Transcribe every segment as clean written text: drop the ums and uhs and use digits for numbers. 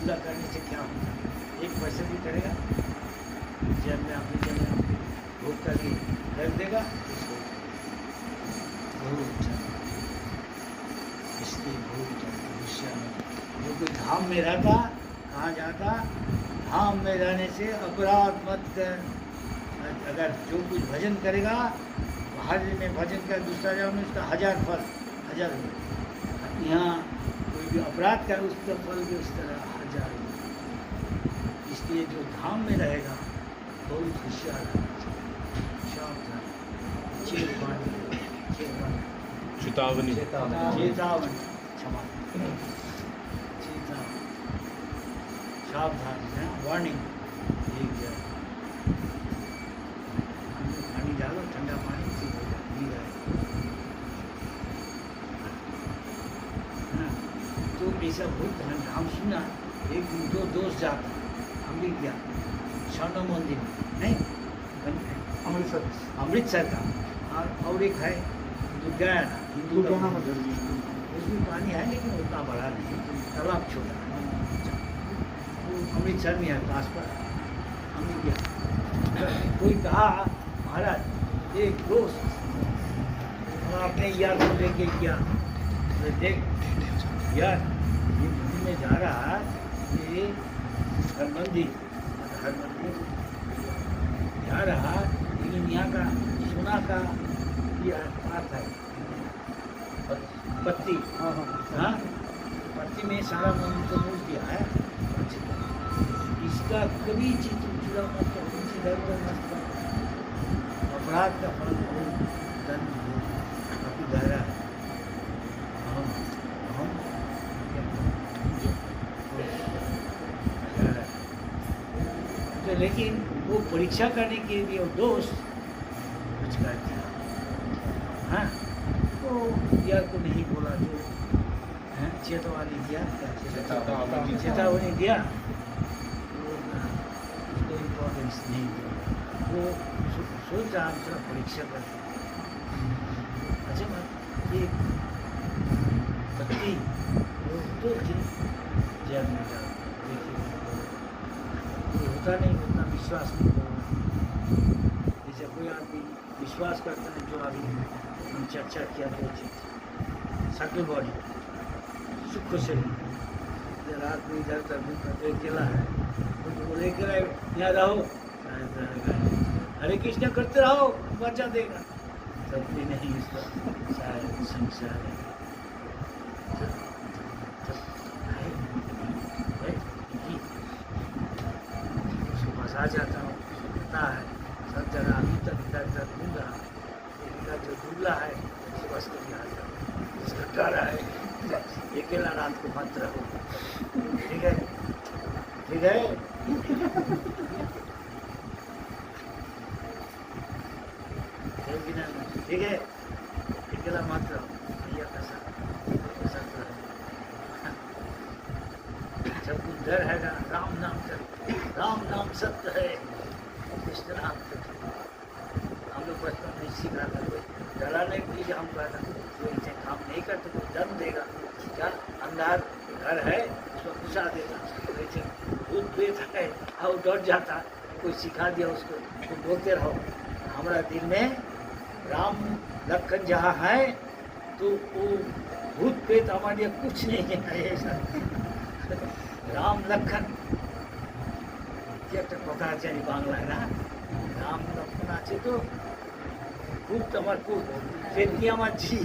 पूजा करने से क्या होता है? एक पैसे भी करेगा, जेब में अपनी जगह भोग करके रख देगा, उसको बहुत अच्छा। इसलिए बहुत भविष्य में जो कोई धाम में रहता, कहाँ जाता, धाम में रहने से अपराध मत कर। अगर जो कुछ भजन करेगा, बाहर में भजन कर दूसरा जगह में उसका 1000 फल, 1000 रुपये। यहाँ कोई भी अपराध करे उसका फल भी उस तरह 1000 रुपये। इसलिए जो धाम में रहेगा बहुत होशियार रहना चाहिए, सावधान। चेतावनी, चेतावनी, चेतावनी, क्षमा, चेतावनी, सावधान है, वार्निंग। ठीक है, पानी डालो, ठंडा पानी पी रहे। तो ऐसा बहुत हम सुना, एक दिन 2 दोस्त जाता, हम भी गया स्वर्ण मंदिर नहीं अमृतसर का, और एक है जो गया ना हिंदू का, उसमें पानी है लेकिन उतना बड़ा नहीं, तालाब छोटा है, वो अमृतसर में है पास पर। हम भी गया, कोई कहा महाराज एक दोस्त हम अपने यार को लेके गया, तो देख यार ये मंदिर में जा रहा है, ये हर मंदिर जा रहा, लेकिन यहाँ का सोना का ये बात है पत्ती, हाँ पत्ती में सारा मंदिर मूल किया है। इसका कभी चित्र जुड़ा मत करो, इधर मत करो, अपराध का फल बहुत दंड काफी गहरा है। तो लेकिन वो परीक्षा करने के लिए वो दोस्त कुछ कर दिया, हाँ तो यार को नहीं बोला, जो चेतावनी दिया, चेतावनी दिया, उसको इम्पोर्टेंस नहीं दिया, वो सोच रहा हम थोड़ा परीक्षा करते। अच्छा मत ये पत्नी वो तो जेल में जाओ, देखिए होता नहीं, उतना विश्वास नहीं करो। जैसे कोई आदमी विश्वास करता है, जो अभी हम चर्चा किया, 2 चीज़, सकल बॉडी, सुख शरीर, रात में इधर उधर घूमता अकेला है, तो लेकर यहाँ रहो, हरे कृष्ण करते रहो, बचा देगा, तब भी नहीं इसका शायद संसार है। आ जाता हूँ, पता है सब जगह अभी तक इधर उधर घूम रहा, इधर जो डूबला है उसको बस कभी आ जाओ, उसका डर है, अकेला रात को मत रहो, ठीक है, ठीक है। ठीक है, अकेला मत रहो, भैया का साथ रहो, जब कुछ डर है ना, राम नाम कर, राम नाम सत्य है, इस तरह हम लोग बचपन में सीखा था, डराने के लिए हम कहता कोई इसे काम नहीं करते, कोई दम देगा, क्या अंधार घर है उसको घुसा देगा, वैसे भूत प्रेत है और डर जाता, कोई सिखा दिया उसको, तो बोलते रहो। हमारा दिल में राम लखन जहाँ है तो वो भूत प्रेत हमारे लिए कुछ नहीं है, ऐसा राम लखन একটা কথা আছে এই বাংলায় না, রাম লক্ষ্মণ আছে তো খুব তোমার খুব পেটনি আমার জি,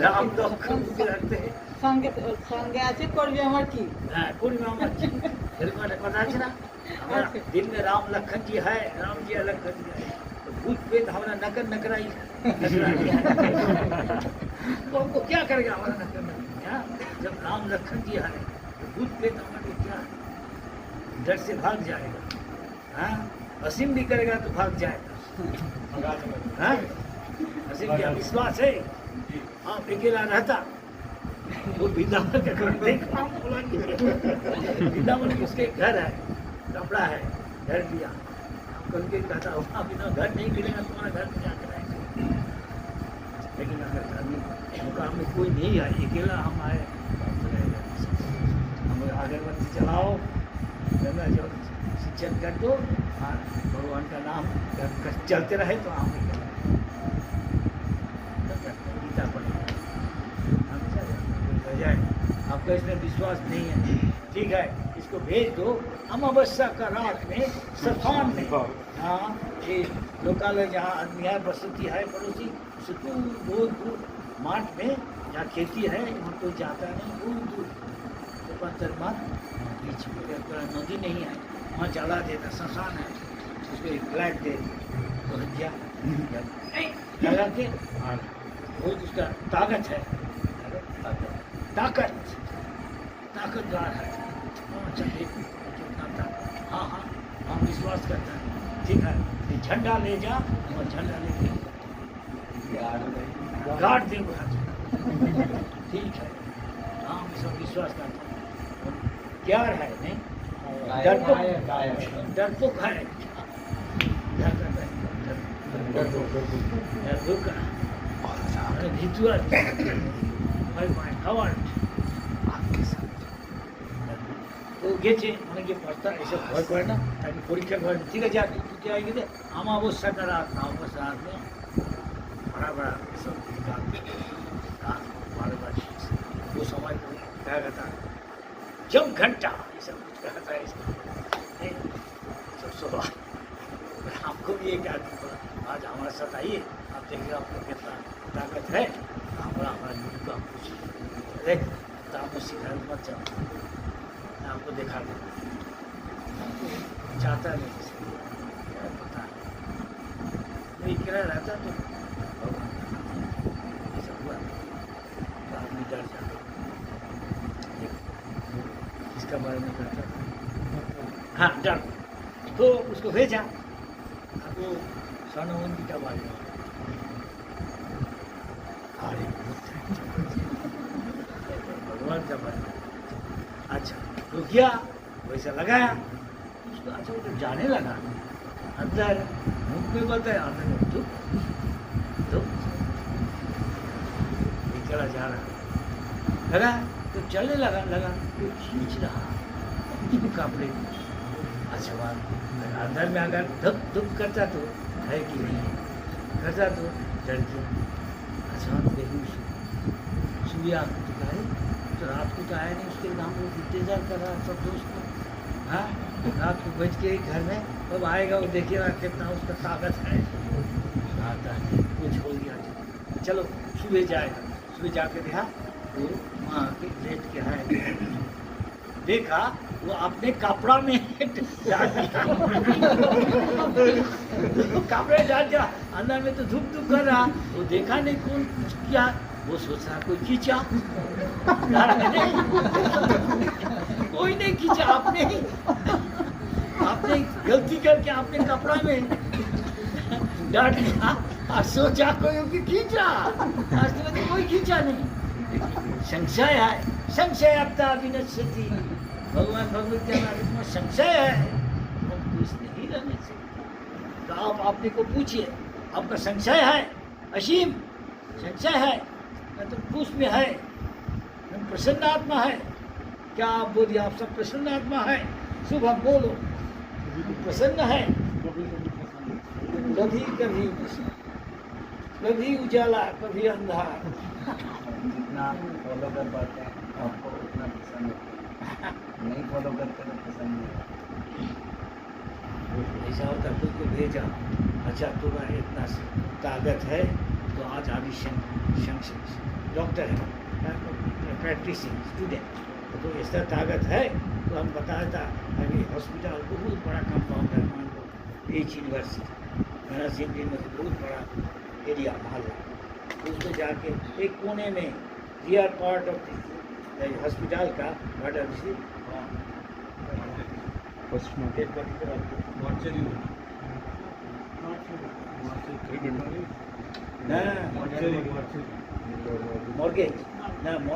রাম লক্ষ্মণ বুকে রাখতে সঙ্গে সঙ্গে আছে, করবে আমার কি, হ্যাঁ করবে আমার জি, এরকম একটা কথা আছে না, हमारा दिल में राम लखन जी है, राम जी है, लखन जी है, तो भूत प्रेत हमारा नकर नकराई तो हमको क्या करेगा हमारा नकर नकराई, जब राम लखन जी है तो भूत प्रेत हमारे क्या डर से भाग जाएगा, हाँ असीम भी करेगा तो भाग जाएगा, हाँ असीम क्या विश्वास है, आप अकेला रहता वो वृंदावन का घर देखा, वृंदावन उसके घर है, कपड़ा है, घर दिया, हम कल के कहता वहाँ बिना घर नहीं मिलेगा, तुम्हारा घर में क्या कराएंगे, लेकिन अगर घर में मुकाम में कोई नहीं है, अकेला हम आए, हम अगरबत्ती चलाओ, गंगा जल सिंचन कर दो और भगवान का नाम चलते रहे तो आम ही गीता पढ़ेगा जाए। आपका इसमें विश्वास नहीं है, ठीक है, इसको भेज दो अमावस्या का रात में सफान में। हाँ, ये लोकालय जहाँ आदमी है, बसती है पड़ोसी, उससे दूर बहुत दूर माठ में जहाँ खेती है, वहाँ कोई जाता नहीं, दूर दूर बीच में नदी नहीं है, वहाँ जला देता, शमशान है, उसको एक फ्लैट दे तो हत्या लगा के बहुत उसका ताकत है, ताकतदार है। चलिए कितना था, हाँ हाँ हम विश्वास करते हैं, ठीक है, ये झंडा ले जा और झंडा लेके गाड़ दे वहाँ, ठीक है, हाँ सब विश्वास करते हैं। क्या है नहीं डरपोक है, डरपोक ভিতুয়া খাওয়ার তো গেছে অনেকে পড়তা এসব ভয় করে না, তাকে পরীক্ষা করে ঠিক আছে আর ছুটি হয়ে গেছে अमावस्या का रात ना, अमावस्या रात में बड़ा बड़ा सब वो समय को क्या कहता जम घंटा ये सब कुछ कहता है सब सुबह। आपको भी एक आदमी बोला आज हमारे साथ आइए, आप देखिए आपको कितना ताकत है, हमारा गुरु का कुछ देख तो आपको सिखाए मत जाओ, मैं आपको दिखा दूँ, चाहता नहीं पता है मैं अकेला रहता तो ये सब हुआ तो आदमी डर जाता, इसका बारे में करता हाँ डर, तो उसको भेजा वो सनवन की का बारे में भगवान का बारे में। अच्छा तो किया वैसा लगाया उसको, अच्छा वो तो जाने लगा अंदर मुख में बताया, अंदर में धूप चला जा रहा लगा तो चलने लगा तो खींच रहा कपड़े। अच्छा बात अंदर में अगर धप धुप करता तो है कि नहीं करता तो डर गया। अच्छा देखूँ सूर्या तो कहे तो रात को तो आया नहीं, उसके नाम वो इंतजार कर रहा सब दोस्त को, हाँ रात को बैठ के घर में कब आएगा वो देखिएगा कितना उसका ताकत है, आता है वो छोड़ दिया। चलो सुबह जाएगा, सुबह जाके देखा वो वहाँ के लेट के है, देखा वो अपने कपड़ा में डाल दिया कपड़े डाल दिया अंदर में तो धूप धूप कर रहा, वो देखा नहीं कौन कुछ किया, वो सोच रहा कोई खींचा कोई नहीं खींचा, आपने गलती करके आपने कपड़ा में डाल दिया और सोचा कोई खींचा, वास्तव में कोई खींचा नहीं। संशय है, संशय अपना विनश्यति, भगवान भगवत के में संशय है, हम कुछ नहीं रहने से। तो आप अपने को पूछिए, आपका संशय है, असीम संशय है, न तो पुष में है, न प्रसन्न आत्मा है। क्या आप बोलिए, आप सब प्रसन्न आत्मा है? शुभ आप बोलो, प्रसन्न है, कभी कभी कभी उजाला कभी अंधार, जितना फॉलो कर पाते हैं आपको उतना पसंद है, नहीं फॉलो करते तो पसंद नहीं। ऐसा होता कोई को भेजा, अच्छा तुम्हारा इतना ताकत है तो आज अभी डॉक्टर है प्रैक्टिसिंग स्टूडेंट, तो ऐसा ताकत है तो हम बताया था अभी हॉस्पिटल बहुत बड़ा कंपाउंड है, मान लो एच यूनिवर्सिटी घना सिंधी में बहुत बड़ा एरिया मोहल्ला, उसमें जाके एक कोने में we are part of hospital का वाट आर सी मॉर्गेज ना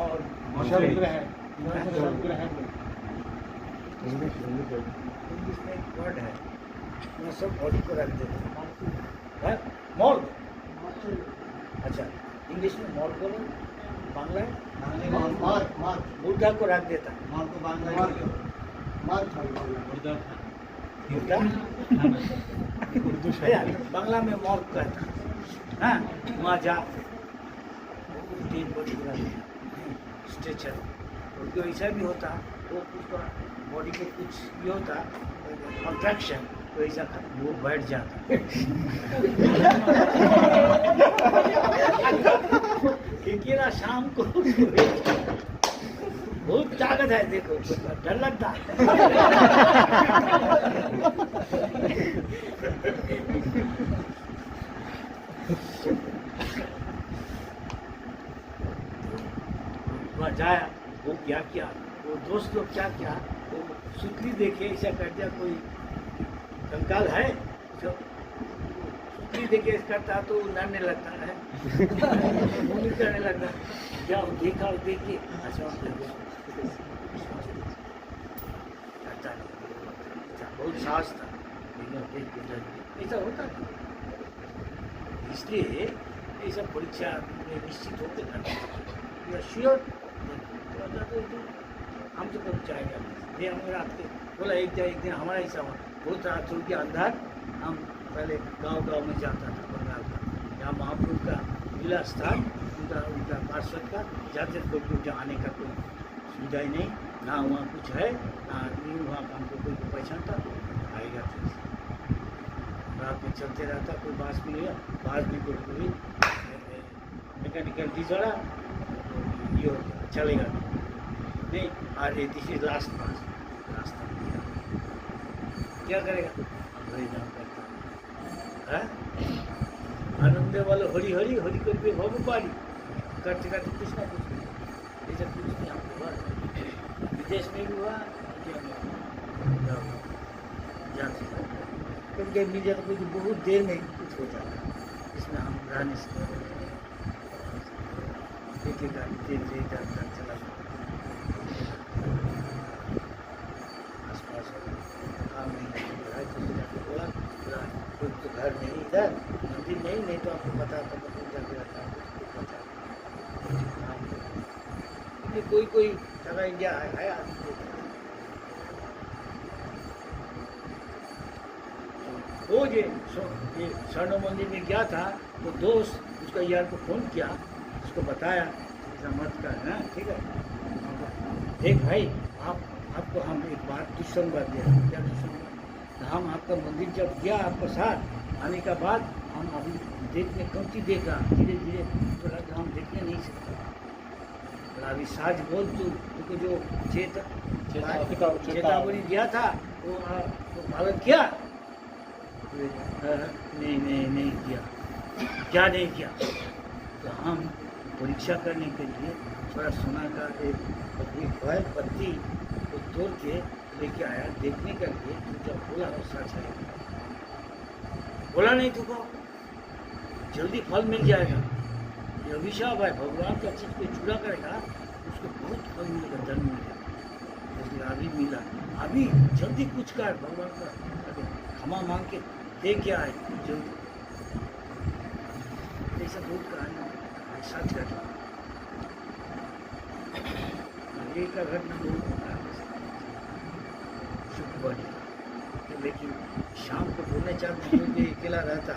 इंग्लिश में एक वर्ड है, मैं सब बॉडी को रख देते हैं मॉर्ग। अच्छा इंग्लिश में मॉर्ग बोलो, बांग्ला मुर्गा को रख देता, मुर्दा बांग्ला में मॉर्ग कहता है, हाँ, वहाँ जा तीन बॉडी स्ट्रेचर, उनको ऐसा भी होता वो उसका बॉडी के कुछ ये होता कॉन्ट्रैक्शन, तो ऐसा वो बैठ जाता क्योंकि ना शाम को बहुत ताकत है, देखो डर लगता है। वहाँ जाया, वो क्या किया, वो दोस्त लोग क्या किया, वो सुतली देखे ऐसा कर दिया, कोई कंकाल है जो सुतली देखे करता तो लड़ने लगता है, मुंह करने लगता, क्या देखा और देख के बहुत साहस था, ऐसा होता था। इसलिए ऐसा परीक्षा में निश्चित होकर करना चाहिए, श्योर हम तो कभी चाहेगा ये हम रात के बोला एक दिन हमारा ऐसा हुआ, बहुत रात हो गया अंधार, हम पहले गांव में जाता था बंगाल का, यहाँ महाप्रभु का मिला स्थान, उनका पार्षद का, जाते थे कोई आने का कोई सुविधा ही नहीं, ना वहाँ कुछ है ना नहीं, वहाँ हमको कोई पहचानता आएगा फिर रात में चलते रहता, कोई बास मिल गया, बास में कोई मैकेनिकल डीजल ये चलेगा नहीं, और दिस इज लास्ट पास, रास्ता क्या करेगा वही नाम करता है, आनंदे वाले हरी हरी हरी करके भगवान करते करते कुछ ना कुछ ऐसा कुछ नहीं हमको हुआ, विदेश में भी हुआ, इंडिया में जाते क्योंकि मिल जाता कुछ बहुत देर में कुछ हो जाता, इसमें हम रहने से एक देर इधर चला आसपास काम नहीं बोला कोई तो घर नहीं, इधर मंदिर नहीं तो आपको पता था जाके रहता है, कोई जगह इंडिया है आदमी वो ये स्वर्ण मंदिर में गया था, तो दोस्त उसका यार को फोन किया, उसको बताया ऐसा मत कर, है ठीक है, देख भाई आपको हम एक बात दुष्संग बात दिया, क्या दुष्संग, हम आपका मंदिर जब गया आपका साथ आने का बाद हम अभी देखने कमती देखा, धीरे धीरे तो लगा हम देखने नहीं सकते, अभी साज बोल तुमको जो चेतावनी दिया था वो पालन किया, नहीं किया, क्या नहीं किया, तो हम परीक्षा करने के लिए थोड़ा सोना का एक पत्ती को तोड़ के लेके आया देखने के लिए, तो जब बोला वो सच है, बोला नहीं तो जल्दी फल मिल जाएगा, ये अभिशाप है, भगवान का चीज को चूड़ा करेगा उसको बहुत फल मिलेगा, धन मिलेगा, इसलिए अभी मिला, अभी जल्दी कुछ कर, भगवान का क्षमा मांग के दे के आए जल्दी, ऐसा बहुत कहानी सच घटना, एक का घटना बहुत शुक्र बनी, लेकिन शाम को बोलने चाहते क्योंकि अकेला रहता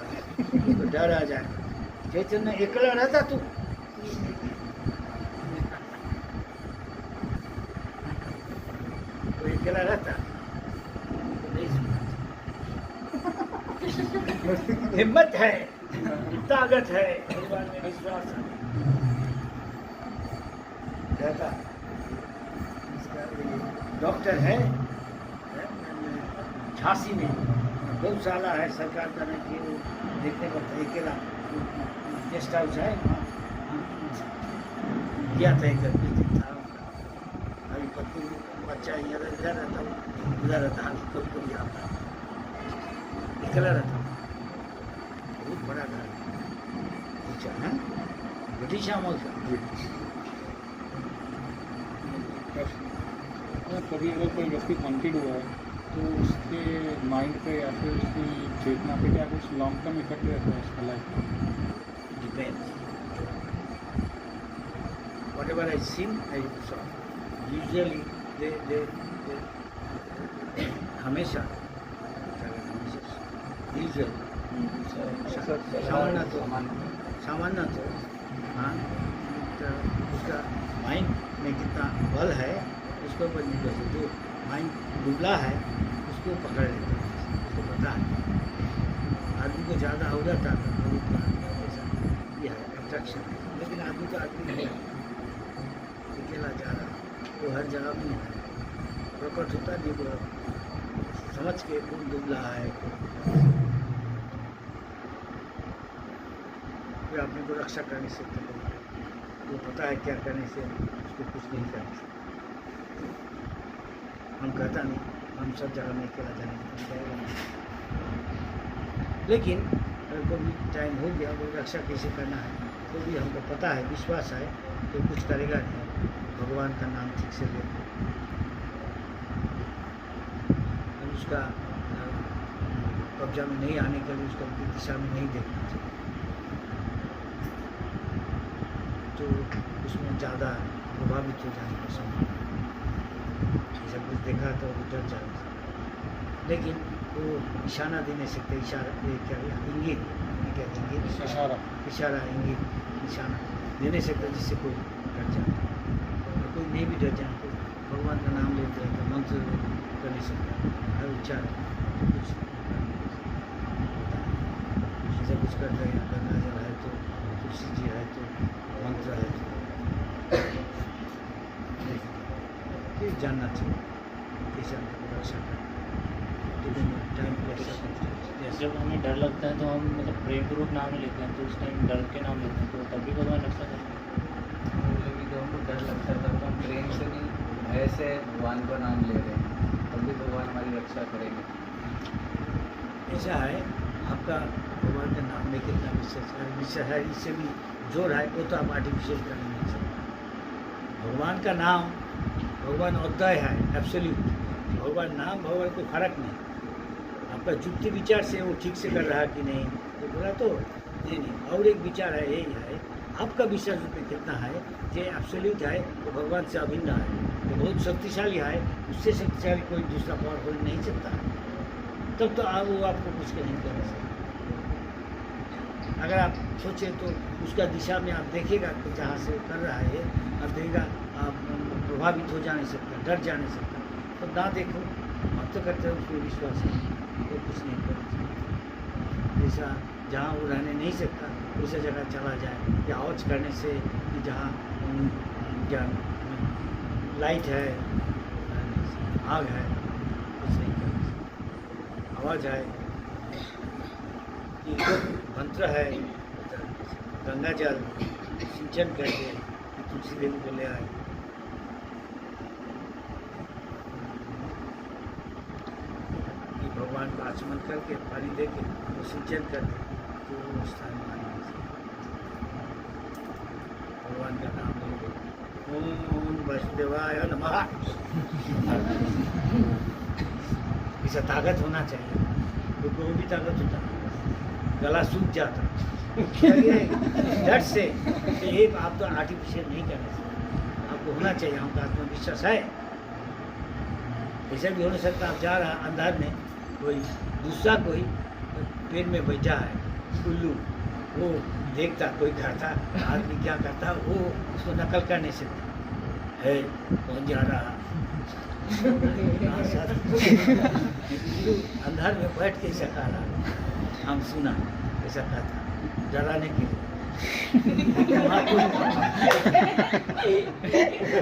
तो डर आ जाए, चैतन्य अकेला रहता तू तो अकेला रहता नहीं सुना, हिम्मत है, ताकत है, भगवान में विश्वास है, रहता डॉक्टर है झांसी में, गौशाला है सरकार का नहीं कि वो देखने का अकेला गेस्ट हाउस है, दिया था एक अभी पत्नी बच्चा इधर रहता हूँ उधर रहता है, कभी आता अकेला रहता हूँ, बहुत बड़ा घर अच्छा है, ब्रिटिश अमल का कभी अगर कोई व्यक्ति हॉन्टेड हुआ है तो उसके माइंड पे या फिर उसकी चेतना पे क्या कुछ लॉन्ग टर्म इफेक्ट रहता है उसका लाइफ में? Depends. Whatever I sing, I saw. Usually, they हमेशा यूजल सामान्य तो हाँ तो उसका माइंड में कितना बल है उसके ऊपर निर्भर है। जो माइंड दुबला है उसको पकड़ लेता है, उसको पता है। आदमी को ज़्यादा हो जाता है तो उतना ऐसा ये है अट्रैक्शन। लेकिन आदमी तो आदमी नहीं है, अकेला जा रहा वो हर जगह भी है प्रकट होता नहीं वो समझ के कौन दुबला है फिर अपने को रक्षा कर नहीं सकते। वो पता है क्या करने से उसको कुछ नहीं कर सकते। हम कहता नहीं हम सब जगह में अकेला जाने की जाएगा नहीं। लेकिन अगर कोई भी टाइम हो गया वो रक्षा कैसे करना है तो भी हमको पता है, विश्वास है तो कुछ करेगा नहीं। भगवान का नाम ठीक से ले और उसका कब्जा में नहीं आने के लिए उसका दिशा में नहीं देखना चाहिए तो उसमें ज़्यादा प्रभावित हो जाने का संभव। जब कुछ देखा तो वो डर जाना। लेकिन वो इशारा दे नहीं सकते, इशारा क्या इंगित क्या इंगित इशारा इंगित निशाना दे नहीं सकता जिससे कोई डर जाए। और कोई नहीं भी डर जाए तो भगवान का नाम लेते हैं तो मंत्र कर नहीं सकता हर उच्चार कुछ ऐसा कुछ कर रहे हैं। गंगा जल है तो तुलसी जी है तो मंत्र है तो जानना चाहिए कैसे हमको रक्षा करें। टाइम जब हमें डर लगता है तो हम मतलब प्रेम पूर्वक नाम नहीं लेते हैं तो उस टाइम डर के नाम लेते हैं तो तभी भगवान रक्षा करते हैं। बोले कि हमको डर लगता है तब हम प्रेम से नहीं भय से भगवान का नाम ले रहे हैं तब भी भगवान हमारी रक्षा करेंगे। ऐसा है आपका भगवान का नाम में कितना विश्वास है इससे भी जोर है वो तो आप आर्टिफिशियल कर नहीं सकते। भगवान का नाम भगवान अद्वय है एब्सोल्यूट। भगवान नाम भगवान कोई फर्क नहीं। आपका युक्ति विचार से वो ठीक से कर रहा कि नहीं तो बोला तो नहीं। और एक विचार है यही है आपका विश्वास में कितना है कि एब्सोल्यूट है तो भगवान से अभिन्न है तो बहुत शक्तिशाली है। उससे शक्तिशाली कोई दूसरा पावर हो नहीं सकता। तब तो आप वो आपको कुछ नहीं कर सकते। अगर आप सोचें तो उसका दिशा में आप देखेगा कि जहाँ से कर रहा है आप देखेगा आप प्रभावित हो जा नहीं सकता, डर जा नहीं सकता। तो ना देखो आप तो करते हो उसको विश्वास है वो कुछ नहीं कर सकता। जैसा जहाँ वो रहने नहीं सकता वैसा जगह चला जाए या आवाज़ करने से कि जहाँ क्या लाइट है आग है कुछ नहीं कर सकता। आवाज़ है कि मंत्र है गंगा जल सिंचन करके तुलसी देवी को ले आए। भगवान को आचमन करके पानी दे के वो सिंचन करके तो वो स्थान में आएंगे। भगवान का नाम ले ओम वसुदेवाय नमः। ऐसा ताकत होना चाहिए क्योंकि वो भी ताकत होता है गला सूख जाता डर से ये आप तो आर्टिफिशियल नहीं करना चाहिए। आपको होना चाहिए आपका आत्मविश्वास है। ऐसा भी हो नहीं सकता आप जा रहा अंधार में कोई दूसरा कोई पेड़ में बैठा है उल्लू वो देखता कोई करता आदमी क्या करता वो उसको नकल कर नहीं सकता है कौन जा रहा उल्लू अंधार में बैठ के ऐसा कह रहा हम सुना ऐसा कहता डराने के लिए।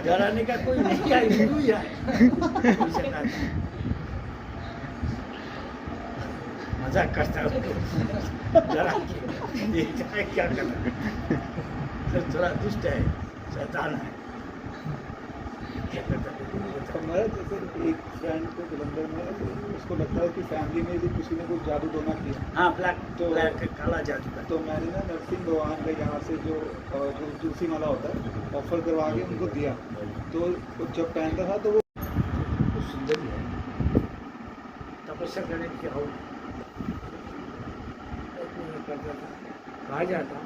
डराने का कोई नहीं है उल्लू ही है ऐसा कहता मजाक करता है डरा के देखता है क्या करना है। थोड़ा दुष्ट है शैतान है क्या करता है। हमारा जैसे एक फ्रेंड को जलंधर में उसको लगता है कि फैमिली में भी किसी ने कुछ जादू टोना किया। हाँ ब्लैक तो ब्लैक काला जादू का। तो मैंने ना नरसिंह भगवान का यहाँ से जो तुलसी माला होता है ऑफर करवा के उनको दिया तो जब पहनता था तो वो सुंदर ही है तपस्या करने की हो करता था। कहा जाता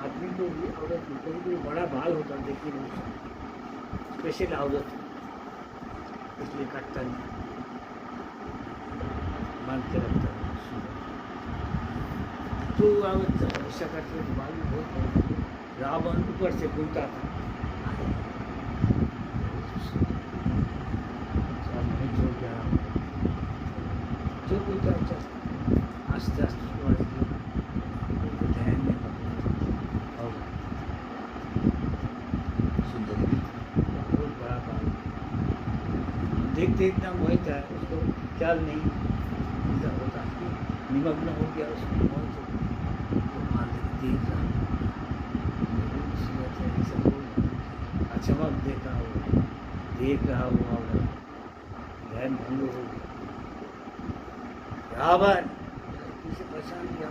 आदमी को भी औरत को कभी कोई बड़ा बाल होता देखिए स्पेशल औरत इसलिए काटता नहीं बांध के रखता है। तो अब ऐसा करते दिमाग में बहुत रावण ऊपर से घूमता था, नहीं छोड़ गया जो कोई चल आस्ते आस्ते ध्यान में और बहुत बड़ा काम देखते इतना मोहित है, उसको ख्याल नहीं ऐसा होता कि निमग्न हो गया उसमें मोहित तो मान देख रहा ऐसा बोल अचमक देखा हो, देख रहा हुआ और ध्यान भंग हो गया। रावण किसे पहचान लिया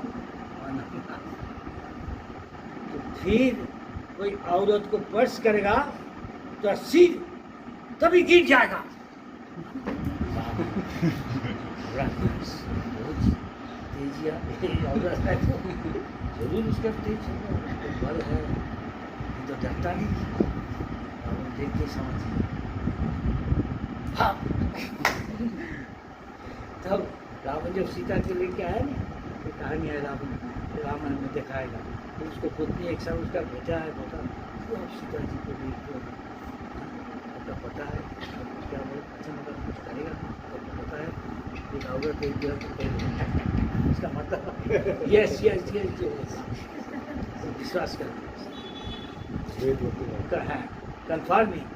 तो फिर कोई औरत को स्पर्श करेगा तो सिर तभी गिर जाएगा। तेजिया औरत है तो जरूर उसका तेज होगा, उसको बल है, ये तो डरता नहीं। रावण देख के समझ लिया। हाँ। तब रावण जब सीता को लेके आया ना, ये कहानी है रामायण में दिखाएगा, तो उसको पत्नी एक साथ उसका बेटा है, बता तो आप सीता जी को देखते हो, आपका पता है क्या बोले, अच्छा मतलब कुछ करेगा आपको पता है, एक औरत एक दिया तो कहेगा, इसका मतलब यस यस यस यस विश्वास कर है कन्फर्मिंग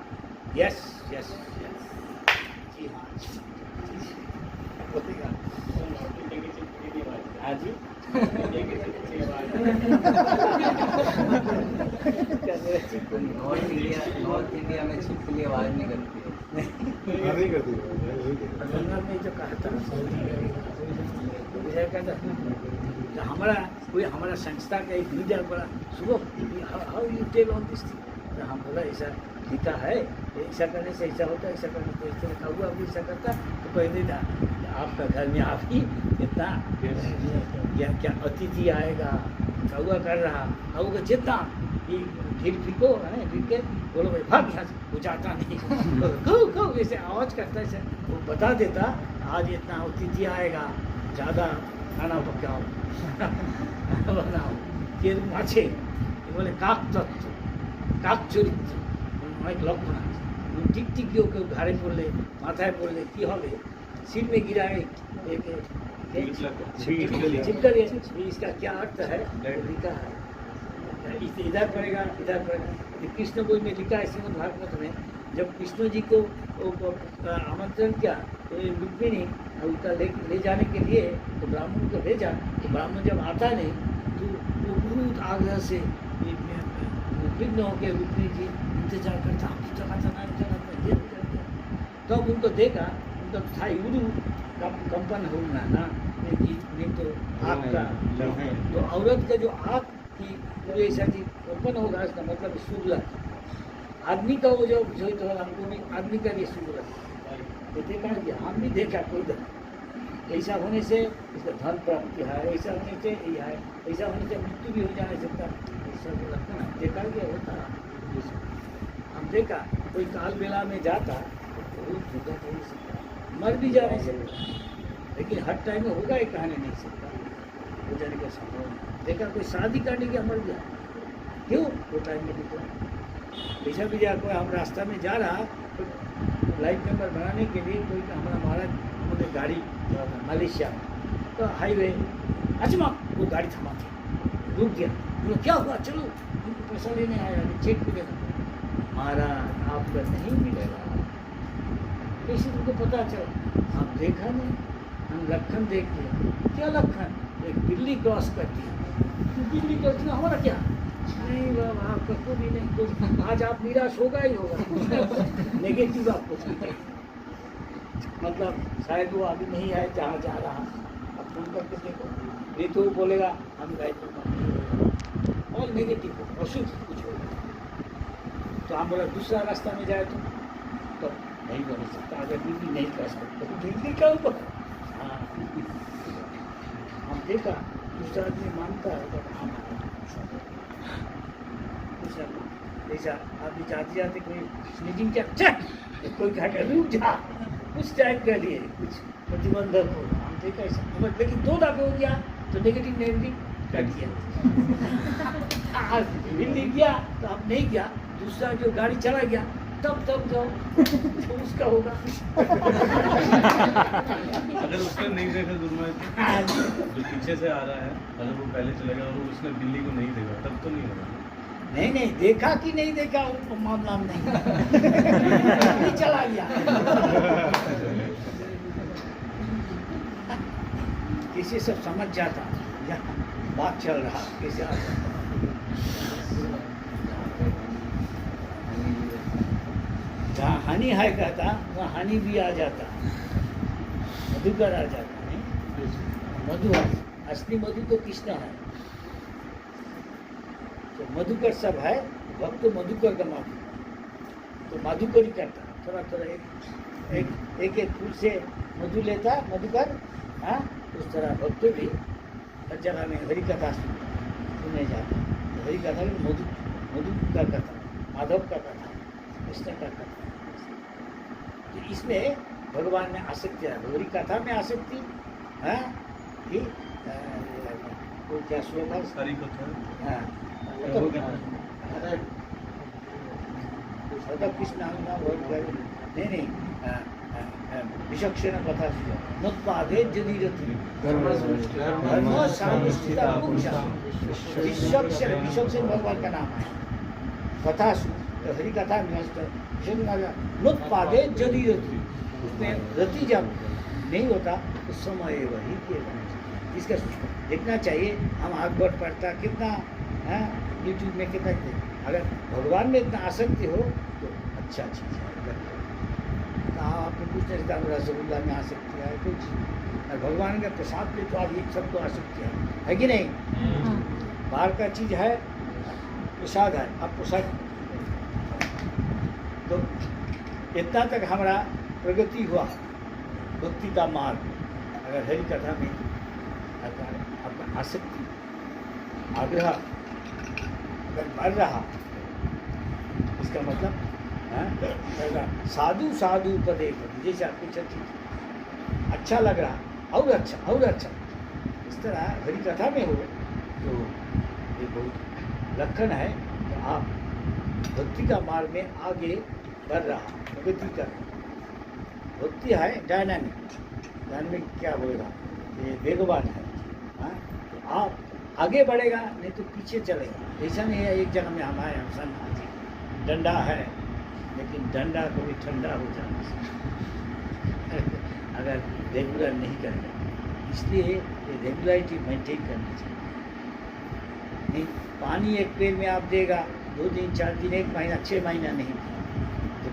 यस यस यस जी हाँ बोलेगा हाँ जी नॉर्थ इंडिया में छिपकली आवाज नहीं करती है। बंगाल में जो कहा था तो हमारा कोई हमारा संस्था का एक लीडर बोला सुबह how you tell on this thing, तो हम बोला ऐसा लिखा है, ऐसा करने से ऐसा होता है, ऐसा करने से ऐसा लिखा हुआ, अभी ऐसा करता तो पहले था आपका घर में आप ही इतना क्या अतिथि आएगा कौआ कर रहा कौआ जितना ढील फिको है ढील के बोलो भाई भाग यहाँ से, वो जाता नहीं कौ ऐसे आवाज़ करता है, वो बता देता आज इतना अतिथि आएगा, ज़्यादा खाना पकाओ बनाओ ये माछे ये बोले काक तत्व কাক চরিত্র অনেক লক্ষণ আছে, টিকটিকিও কেউ ঘাড়ে পড়লে মাথায় পড়লে কী হবে, सिर में गिरा है छिपकर, इसका क्या अर्थ है लिखा है, इधर पड़ेगा इधर पड़ेगा। कृष्ण बोई में लिखा है श्रीमद् भागवत में, जब कृष्ण जी को आमंत्रण किया तो रुक्मिणी उसका ले जाने के लिए तो ब्राह्मण को भेजा, तो ब्राह्मण जब आता नहीं तो वो बहुत आग्रह से विघ्न होकर रुक्मिणी जी इंतजार करता तब उनको देखा, उनका था उड़ू कंपन होना ना नहीं तो आग का, तो औरत का जो आग की ऐसा चीज कंपन होगा इसका मतलब सूरत, आदमी का वो जो तो हमको भी आदमी का भी सूरत तो देखा कि हम भी देखा कोई ऐसा होने से इसका धन प्राप्ति है, ऐसा होने से यह है, ऐसा होने से मृत्यु भी हो जाने सकता, ऐसा लगता है देखा क्या होता है। हम देखा कोई काल बेला में जाता तो बहुत दुर्घट हो सकता, मर भी जा नहीं सकता, लेकिन हर टाइम में होगा ये कहने नहीं सकता, हो जाने का संभव नहीं। देखा कोई शादी करने के मर गया, क्यों वो टाइम में निकला। ऐसा भी जा कोई हम रास्ता में जा रहा तो लाइफ मेंबर बनाने के लिए कोई हमारा महाराज उन्होंने गाड़ी मलेशिया तो हाईवे अच्छा वो गाड़ी थमा थी, रुक गया, बोलो क्या हुआ चलो उनको पैसा लेने आया, चेक मिलेगा, महाराज आपका नहीं मिलेगा, कैसे तुमको पता चला, आप देखा नहीं, हम लखन देख लिया, क्या लखन, एक बिल्ली क्रॉस करती है, बिल्ली क्रॉस हमारा क्या नहीं बाबा आपका को भी नहीं, तो आज आप निराश होगा ही होगा नेगेटिव आपको मतलब शायद वो अभी नहीं है जहाँ जा रहा, अब फोन करके देखो ये तो बोलेगा हम गए तो और नेगेटिव हो अशुभ कुछ होगा, तो हम बोला दूसरा रास्ता में जाए तो नहीं बन सकता, अगर बिल्ली नहीं कर सकते तो बिल्ली का ऊपर हाँ हम देखा दूसरा आदमी मानता है तो हम ऐसा आदमी जाते जाते कोई स्नीजिंग क्या कोई कहा रुक जा कुछ टाइम के लिए कुछ प्रतिबंधक हो, हम देखा ऐसा, लेकिन 2 दफे हो गया तो नेगेटिव कट गया। आज दिल्ली गया तो अब नहीं गया, दूसरा जो गाड़ी चला गया तब जाओ तो उसका होगा। अगर उसने नहीं देखा गुरु महाराज जो पीछे से आ रहा है, अगर वो पहले चलेगा और उसने दिल्ली को नहीं देखा तब तो नहीं होगा। नहीं देखा कि नहीं देखा वो मामला में नहीं चला गया। किसी सब समझ जाता यहाँ बात चल रहा कैसे आ जाता। जहाँ हानि है कहता वहाँ हानि भी आ जाता, मधुकर आ जाता नहीं। मधु है, असली मधु तो कृष्ण है। तो मधुकर सब है, भक्त तो मधुकर का माधु, तो मधुकर ही करता। थोड़ा एक फूल से मधु लेता मधुकर, हाँ उस तरह भक्त भी हर जगह में हरि कथा सुने जाते। तो हरि कथा भी मधु का कथा, माधव का कथा, कृष्ण का कथा। तो इसमें भगवान में आसक्ति है, हरि कथा में आसक्ति है कि वो क्या श्लोक है सारी कथा हाँ कृष्ण नहीं विचक्षण कथा नोत्पादे यदि रति धर्म सानुष्ठिता पुरुषा। विचक्षण भगवान का नाम है। कथा तो हरि कथा में नोत्पादे यदि रति, उसमें रति जब नहीं होता तो समय वही केवल। इसका देखना चाहिए हम आगवट पढ़ता कितना है, यूट्यूब में कितना अगर भगवान में इतना आसक्ति हो तो अच्छा चीज़ है। आपने पूछना चाहता रसगुल्ला में आसक्ति है कुछ, और भगवान के प्रसाद पे तो आप ये सब तो आसक्ति है कि नहीं। बाहर का चीज़ है, प्रसाद है, आप प्रसाद तो इतना तक हमारा प्रगति हुआ भक्ति का मार्ग। अगर हरि कथा में अपना आसक्ति आग्रह अगर बढ़ रहा, इसका मतलब साधु साधु पदे पदे, जैसे आपको चीज अच्छा लग रहा और अच्छा इस तरह हरि कथा में हो तो ये बहुत लक्षण है। तो आप भक्ति का मार्ग में आगे बढ़ रहा, प्रगति कर। भक्ति है डायनामिक क्या बोलेगा, ये वेगवान है। हाँ तो आप आगे बढ़ेगा नहीं तो पीछे चलेगा। ऐसा नहीं है एक जगह में हमारे अवसान डंडा है लेकिन डंडा कभी ठंडा हो जाना अगर रेगुलर नहीं करेगा। इसलिए ये रेगुलरिटी मेंटेन करनी चाहिए। नहीं पानी एक पेड़ में आप देगा 2 दिन 4 दिन 1 महीना 6 महीना नहीं, तो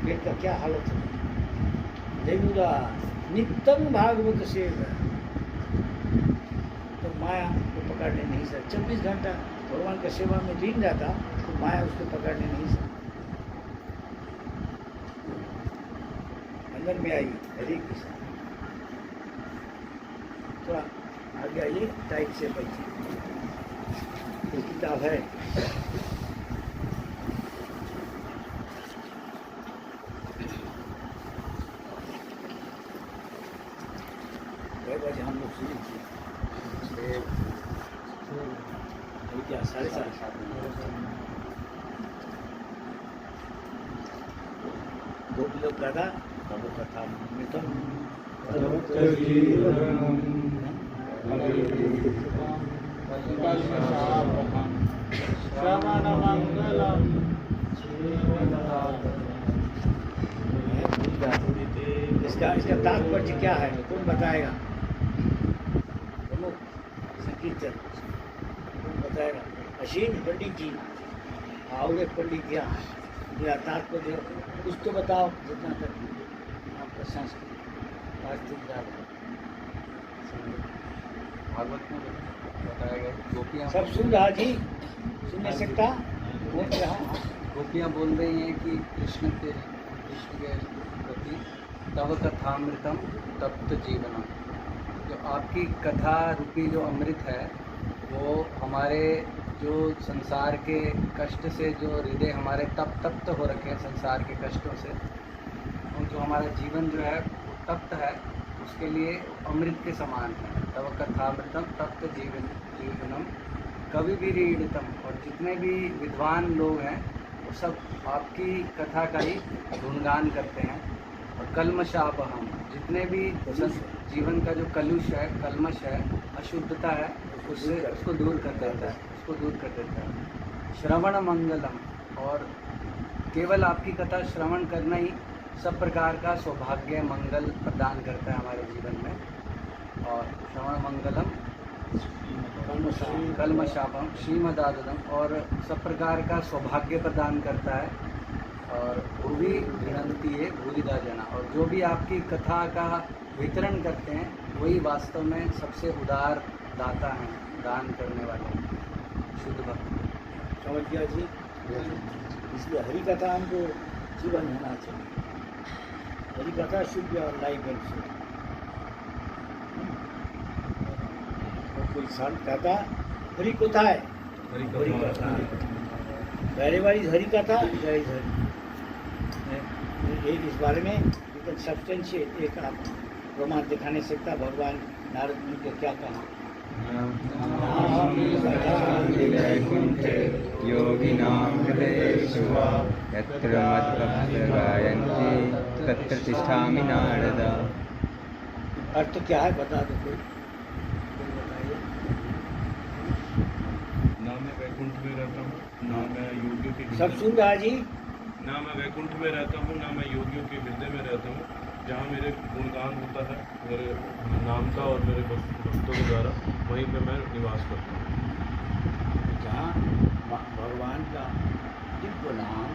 पेड़ का क्या हालत है। रेगुलर नित्यम भागवत सेवा तो माया को पकड़ने नहीं सकता। 24 घंटा भगवान का सेवा में लीन रहता तो माया उसको पकड़ने नहीं सकती। अंदर में आई हरे कृष्ण, थोड़ा आगे आइए टाइप से बैठिए। तो किताब है बजे हम लोग शुरू किए, क्या 7:30 2 किलो का था प्रभु कथा मितम इसका तात्पर्य क्या है कौन बताएगा? संकीर्तन कौन बताएगा? असीम पंडित जी और एक पंडित क्या मेरा तात्पर्य कुछ तो बताओ जितना तक आपका संस्कृत वास्तविक भागवत में बताया गया गोपियाँ सब सुन रहा जी, सुन नहीं सकता बोल रहा। गोपियाँ बोल रही हैं कि कृष्ण के प्रति तव कथामृतम तप्त जीवनम, जो आपकी कथा रूपी जो अमृत है वो हमारे जो संसार के कष्ट से जो हृदय हमारे तप्त हो रखे हैं संसार के कष्टों से, और जो हमारा जीवन जो है वो तप्त है उसके लिए अमृत के समान है। तव कथामृतम तप्त जीवनम कवि भी रीड़ितम। और जितने भी विद्वान लोग हैं वो सब आपकी कथा का ही गुणगान करते हैं। और कलमशापहम, जितने भी जीवन का जो कलुष है, कलमश है, अशुद्धता है, उसको दूर कर देता है, श्रवण मंगलम। और केवल आपकी कथा श्रवण करना ही सब प्रकार का सौभाग्य मंगल प्रदान करता है हमारे जीवन में। और श्रवण मंगलम कलमशापम श्रीमदादम, और सब प्रकार का सौभाग्य प्रदान करता है। और भूवि गृणंती है भूरिदा जना। और जो भी आपकी कथा का वितरण करते हैं वही वास्तव में सबसे उदार दाता हैं, दान करने वाले शुद्ध भक्त। समझ गया जी। इसलिए हरि कथा हमको जीवन होना चाहिए। Hari katha should be our life and soul. कोई संत कहता हरि कथा है, हरि कथा वेरी वाइज हरि कथा वेरी हरि। एक इस बारे में लेकिन सब्सटेंशिएट एक आप प्रमाण दिखाने सकता भगवान नारद मुनि को क्या कहा। योगिनां हृदयेषु वा यत्र मद्भक्ताः गायन्ति तत्र तिष्ठामि नारद। अर्थ क्या है बता दो कोई बताइए। ना मैं वैकुंठ में रहता हूँ, ना मैं योगियों के सब सुन रहा जी। ना मैं वैकुंठ में रहता हूँ, ना मैं योगियों के हृदय में रहता हूँ, जहाँ मेरे गुणगान होता है मेरे नाम का और मेरे भक्तों के द्वारा, वहीं पे मैं निवास करता हूँ। जहाँ भगवान का दिव्य नाम,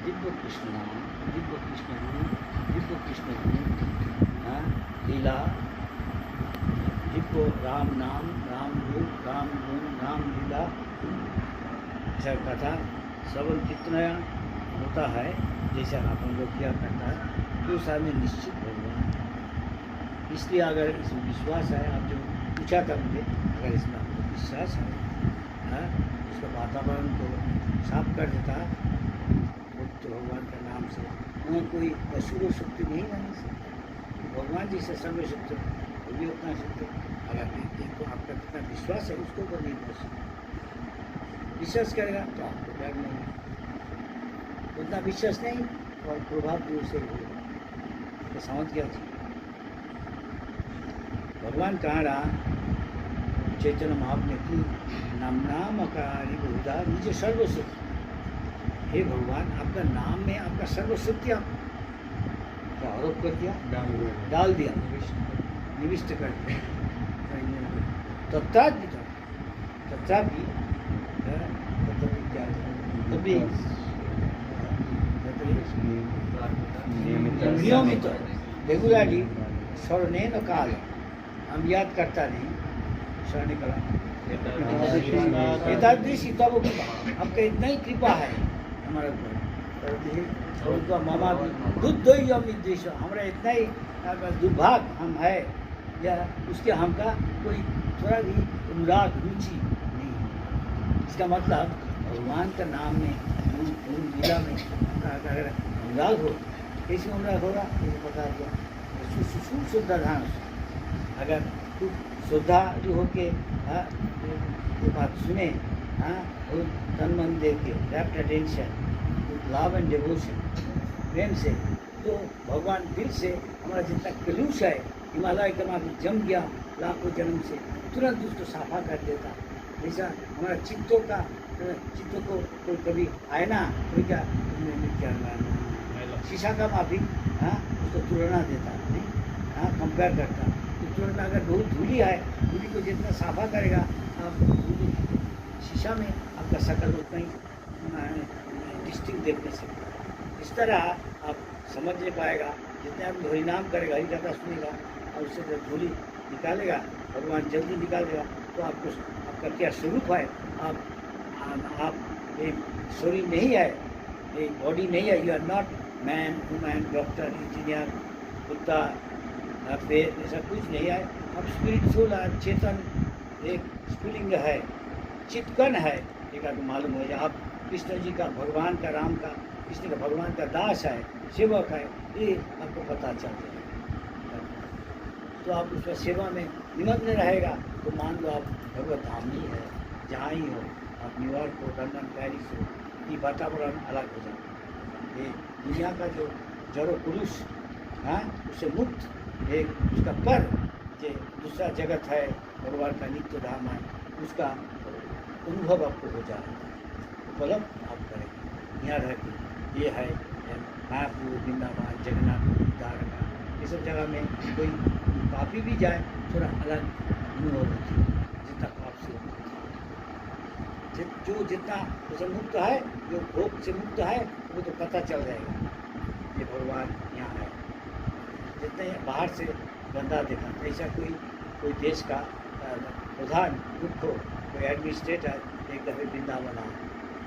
दिव्य कृष्ण नाम, दिव्य कृष्ण रूप, दिव्य कृष्ण गुण, लीला, दिव्य राम नाम, राम रूप, राम गुण, राम लीला, ऐसा कथा सबल कितना होता है जैसे अपन लोग किया करता है तो सामने निश्चित भगवान। इसलिए अगर इसमें विश्वास है, आप जो पूछा था मुझे, अगर इसमें आपको विश्वास है, उसका वातावरण को साफ कर देता भक्त भगवान के नाम से, वहाँ कोई अशुभ शक्ति नहीं रहने सकती। भगवान जी से सर्व शक्ति वो भी उतना शक्ति। अगर देखो आपका कितना विश्वास है उसको ऊपर नहीं पहुँच सकता। विश्वास करेगा तो आपको डर नहीं, उतना विश्वास नहीं और प्रभाव दूर से हो तो समझ गया जी। भगवान कहाँ रहा चैतन्य महाप्रभु की नाम अकारी बहुधा निज सर्वशक्ति। हे भगवान, आपका नाम में आपका सर्वशक्ति आप का आरोप कर दिया, डाल दिया, निविष्ट कर दिया। तथापि तभी नियमित रेगुलरली स्वर्णेन काल, हम याद करता नहीं स्वर्ण कला एतादृशी तब आपका इतना ही कृपा है हमारे ऊपर। मामा दुर्दय हमारा इतना ही दुर्भाग्य हम है या उसके हमका कोई थोड़ा भी अनुराग रुचि नहीं। इसका मतलब भगवान का नाम में लीला में अगर अनुराग हो, कैसे अनुराग होगा ये बता दिया। शुद्धा धान अगर खूब श्रद्धा जो हो के ये बात सुने, और तन मन दे के rapt attention love and devotion प्रेम से, तो भगवान दिल से हमारा जितना कलुष है हिमालय का मार्ग जम गया लाखों जन्म से, तुरंत उसको साफा कर देता। जैसा हमारा चित्तों को कोई कभी आए ना, कोई क्या शीशा का माफी उसको तुलना देता नहीं, कंपेयर करता। तो तुलना अगर बहुत धूली है, धूली को जितना साफा करेगा आप शीशा में आपका शकल उतना ही डिस्टिंक्ट देख नहीं सकता। इस तरह आप समझ नहीं पाएगा। जितने आप हरिनाम करेगा, हरि कथा सुनेगा और उससे जब धूली निकालेगा भगवान जल्दी निकाल देगा, तो आपको आपका क्या स्वरूप है। आप एक शरीर नहीं है, एक बॉडी नहीं है। You are not man, woman, doctor, engineer, कुत्ता, पेड़, ऐसा कुछ नहीं है। आप स्पिरिचुअल चेतन एक स्फुलिंग है, चितकन है। एक आपको मालूम हो जाए आप कृष्ण जी का, भगवान का, राम का, कृष्ण का भगवान का दास है, सेवक है, ये आपको पता चल जाए। तो आप उसमें सेवा में निमग्न रहेगा तो मान लो आप भगवत धाम ही है, जहाँ ही हो, आप न्यूयॉर्क हो, लंदन, पेरिस हो, ये वातावरण अलग हो जाता है। ये दुनिया का जो जड़ो पुरुष हाँ उससे मुक्त एक उसका पर जो दूसरा जगत है भगवान का नित्य धाम है, उसका अनुभव आपको हो जाएगा, उपलब्ध आप करेंगे। यहाँ रह के ये है मायापुर, वृंदावन, जगन्नाथ, द्वारका, ये सब जगह में कोई पापी भी जाए थोड़ा अलग अनुभव होती है जितना पाप से होता है। जो जितना उसे मुक्त है, जो भोग से मुक्त है, वो तो पता चल जाएगा ये भगवान यहाँ है। जितने बाहर से गंदा देखा, ऐसा कोई देश का प्रधान मुख हो, कोई एडमिनिस्ट्रेटर एक दफ़े वृंदावन आया,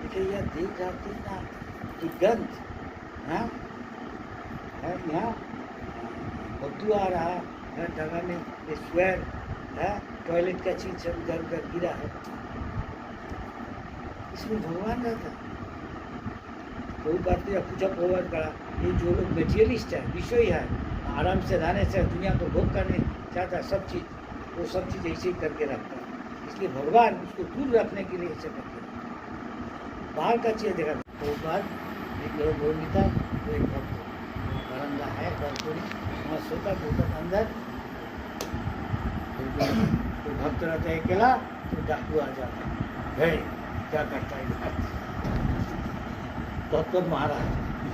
देखिए यह देख रहा कितना कि गंध हाँ है, यहाँ बदबू आ रहा है, जगह में ये स्वेर है, टॉयलेट का चीज सब इधर उधर गिरा है, इसमें भगवान रहता है। कोई बात नहीं, पूछा भगवान करा, ये जो लोग मेटीरियलिस्ट है, विषय है, आराम से रहने से दुनिया को भोग करने चाहता है सब चीज़, वो सब चीज़ ऐसे ही करके रखता है। इसलिए भगवान उसको दूर रखने के लिए ऐसे करके रखता है। बाहर का चीज़ देखा तो बाद एक लोग बोलता तो एक भक्त बरंदा है बरपुरी, वहाँ सोता भूतक अंदर कोई भक्त रहता है अकेला तो डाकू आ जाता है, क्या करता है भक्त को मारा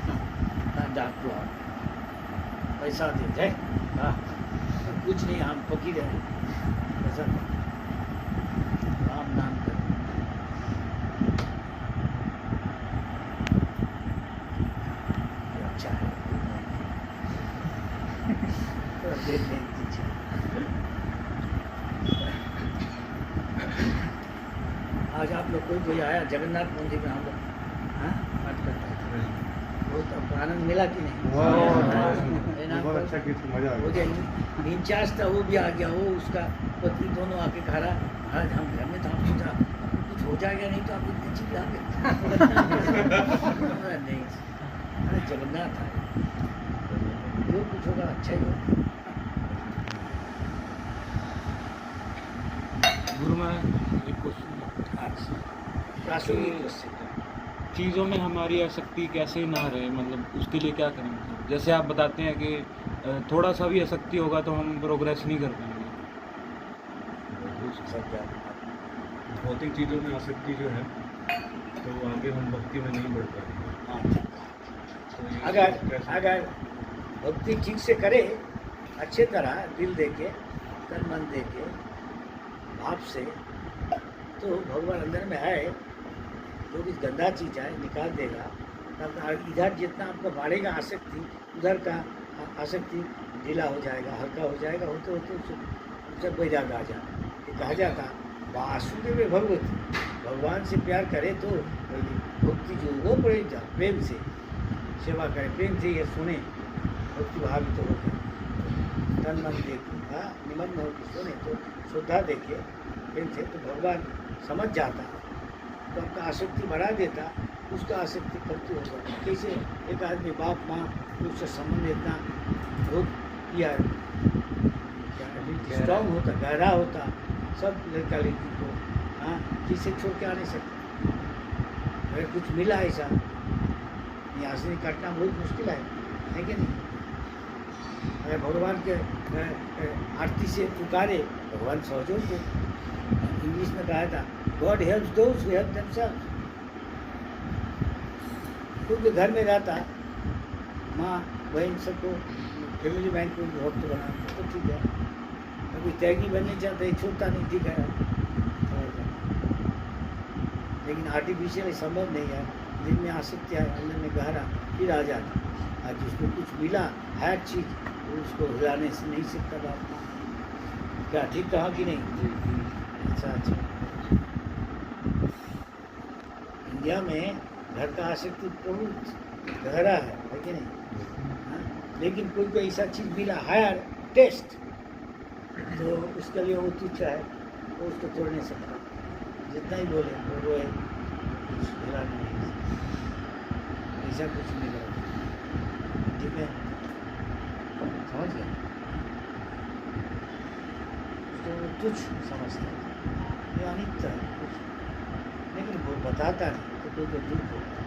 ना, डाकू आ पैसा दे जाए हाँ कुछ नहीं, हम फकीर हैं, ऐसा राम नाम कर अच्छा है दे दीजिए। आज आप लोग कोई आया जगन्नाथ मंदिर में, हम लोग हाँ बात करते हैं, बहुत आपको आनंद मिला कि नहीं? बहुत अच्छा किया, मजा आ वो गया। जो इंचार्ज था वो भी आ गया, वो उसका पति दोनों आके कह रहा आज हम घर में तो हम सोचा कुछ हो जाएगा, नहीं तो आप इतनी चीज आ गए नहीं, अरे जगन्नाथ है, जो कुछ होगा अच्छा ही होगा। गुरु महाराज एक क्वेश्चन, अच्छा प्रासंगिक क्वेश्चन। चीज़ों में हमारी आसक्ति कैसे ना रहे, मतलब उसके लिए क्या करें? जैसे आप बताते हैं कि थोड़ा सा भी आसक्ति होगा तो हम प्रोग्रेस नहीं कर पाएंगे। भौतिक चीज़ों में आसक्ति जो है तो आगे हम भक्ति में नहीं बढ़ पाएंगे। तो ये अगर भक्ति ठीक से करे, अच्छे तरह दिल दे के, तन मन दे के, भाव से, तो भगवान अंदर में है, जो भी गंदा चीज़ है निकाल देगा। तब इधर जितना आपको बढ़ेगा आसक्ति, उधर का आसक्ति ढीला हो जाएगा, हल्का हो जाएगा, होते होते उससे बैराग आ जाए। ये कहा जाता वासुदेव भगवती, भगवान से प्यार करे तो भक्ति जो वो पड़े जा, प्रेम से सेवा करे, प्रेम से ये सुने, भक्ति भावित तो हो जाए, तन मन देखा निमग्न होकर सुने तो श्रद्धा देखे प्रेम से, तो भगवान समझ जाता, तो आपका आसक्ति बढ़ा देता, उसका आसक्ति करती होगा। कैसे एक आदमी बाप माँ उससे संबंध इतना बहुत किया स्ट्रांग होता, गहरा होता, सब लड़का लड़की को हाँ किसी छोड़ के आ नहीं सकता। अगर कुछ मिला ऐसा, यहाँ से काटना बहुत मुश्किल है कि नहीं? अगर भगवान के आरती से पुकारे, भगवान सहयोग को, इंग्लिश में कहा था God helps those who help themselves. क्योंकि घर में रहता माँ बहन सबको फैमिली मैन को भक्त बना तो ठीक है, अभी त्यागी बनने चाहते छोड़ता नहीं, ठीक है, लेकिन आर्टिफिशियल संभव नहीं है। दिन में आसक्ति है, अंदर में गहरा फिर आ जाता, आज जिसको कुछ मिला हर चीज़ तो उसको हिलाने से नहीं सकता बाप माँ। क्या ठीक कहा कि नहीं? अच्छा अच्छा। इंडिया में घर का आसक्ति बहुत गहरा है कि नहीं? हाँ? लेकिन कोई कोई ऐसा चीज़ मिला हायर टेस्ट, तो उसके लिए वो तुच्छ है, वो उसको तोड़ नहीं सकता, जितना ही बोले वो रोए, कुछ हिला नहीं, ऐसा कुछ मिला। ठीक है, समझ गए? उसको वो तुच्छ समझता है, ये अनित्य है कुछ, लेकिन वो बताता नहीं तो कोई तो दुख होता है।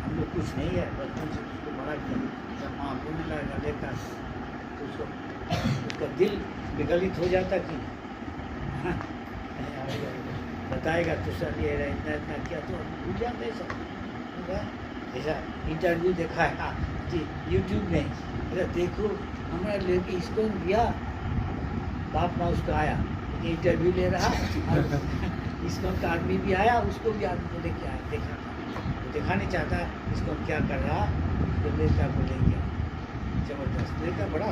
हम लोग कुछ नहीं है, बचपन से उसको बड़ा किया, जब माँ बोलने लगेगा लेकर तो उसको उसका दिल विगलित हो जाता कि हाँ, बताएगा तो सर ये रहा इतना इतना किया तो भूल जाते हैं सब। ऐसा इंटरव्यू देखा है जी यूट्यूब में, अरे देखो हमारा लेके इसको दिया, बाप माँ उसका आया इंटरव्यू ले रहा इसको का आदमी भी आया, उसको भी आदमी को लेके आया, देखा वो देखा नहीं चाहता इसको क्या कर रहा, तो लड़का को ले गया जबरदस्त, लड़का बड़ा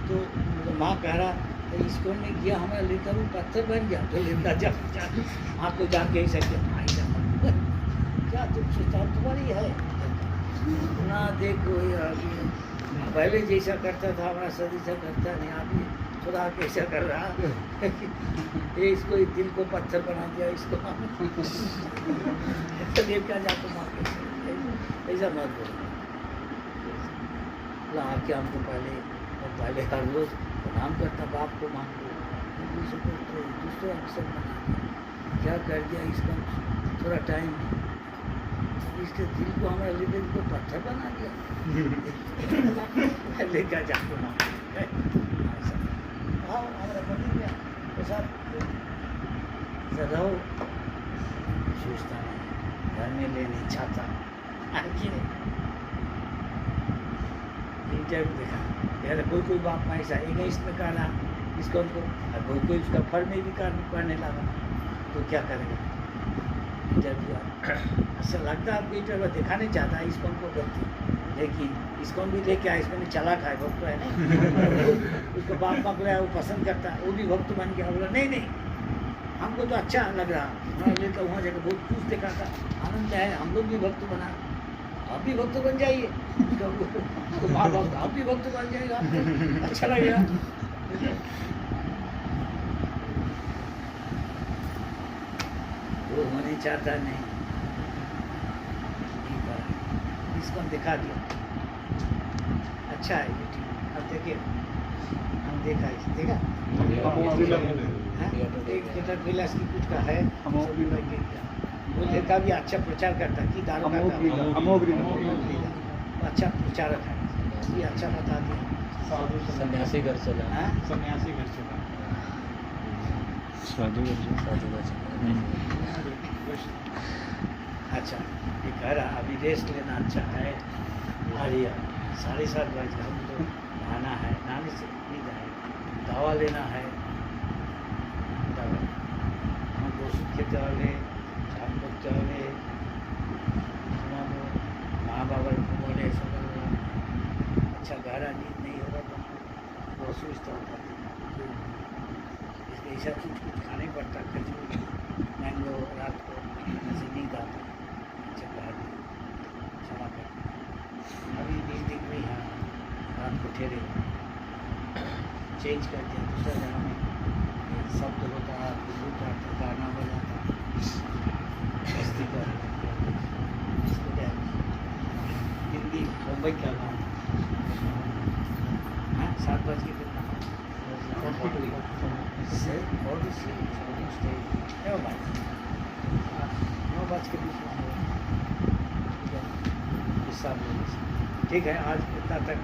तो माँ कह रहा तो इसको ने किया हमारा लड़का वो पत्थर बन गया, तो लड़का जब माँ को जाके ऐसा किया, माँ ऐसा क्या तुम सोचता तुम्हारी है ना, देखो ये अभी पहले जैसा करता था हमारा सदी से करता नहीं, अभी थोड़ा कैसा कर रहा ये इसको दिल को पत्थर बना दिया इसको तो देव क्या जाकर माँ ऐसा मत बोलो आके हमको पहले हर रोज प्रणाम करता बाप को माँ को, दूसरा अक्सर बना दिया, क्या कर दिया इसका थोड़ा टाइम इसके दिल को हमारे लिए को पत्थर बना दिया लेकर जाको माँ हाँ हमारा बन गया ऐसा रहो, सोचता नहीं घर में ले नहीं चाहता इंटरव्यू देखा यार, कोई बाप माँ ऐसा एक इसमें कहना इसको हमको कोई उसका फल में भी करने लगा तो क्या करेगा इंटरव्यू ऐसा लगता है आपको इंटरव्यू दिखाने चाहता है इसको हमको गलती, लेकिन इसको भी लेके आया, इसको चला खाए भक्त है नहीं उसको बाप माँ को वो पसंद करता है, वो भी भक्त बन गया, बोला नहीं हमको तो अच्छा लग रहा, हमारा लेकर वहाँ जाकर बहुत खुश देखा था, आनंद है, हम लोग भी भक्त बना, आप भी भक्त बन जाइए तो माँ बाप आप भी भक्त बन जाएगा, आपको अच्छा लगेगा। वो होने चाहता नहीं, इसको दिखा दिया अच्छा है बेटी, अब देखिए हम देखा एक बेटा गिलास की कुछ का है वो लड़का भी अच्छा प्रचार करता कि दारू अच्छा प्रचारक है, ये अच्छा बता दिया सन्यासी घर चला, सन्यासी घर चला साधु अच्छा ये कह रहा अभी रेस्ट लेना अच्छा है, अरे 7:30 बज हम तो नहाना है, नहाने से नहीं जाएगा, दवा लेना है, दवा हम दोस्त के चले हम लोग चले माँ बाबा को बोले सब अच्छा गहरा नींद नहीं होगा तो वो सोचता होता इसलिए ऐसा कुछ खाने पड़ता, खजूर मैंगो रात को ऐसे नींद आता अच्छा बाहर क्षमा कर अभी 20 दिन में यहाँ रात को ठहरे चेंज कर दिया, दूसरा जगह में शब्द होता है, बुजुर्ग आता, गाना बजाता, मस्ती कर हिंदी मुंबई का गाँव 7 बज के कितना 9 बज के 20 ठीक है आज इतना तक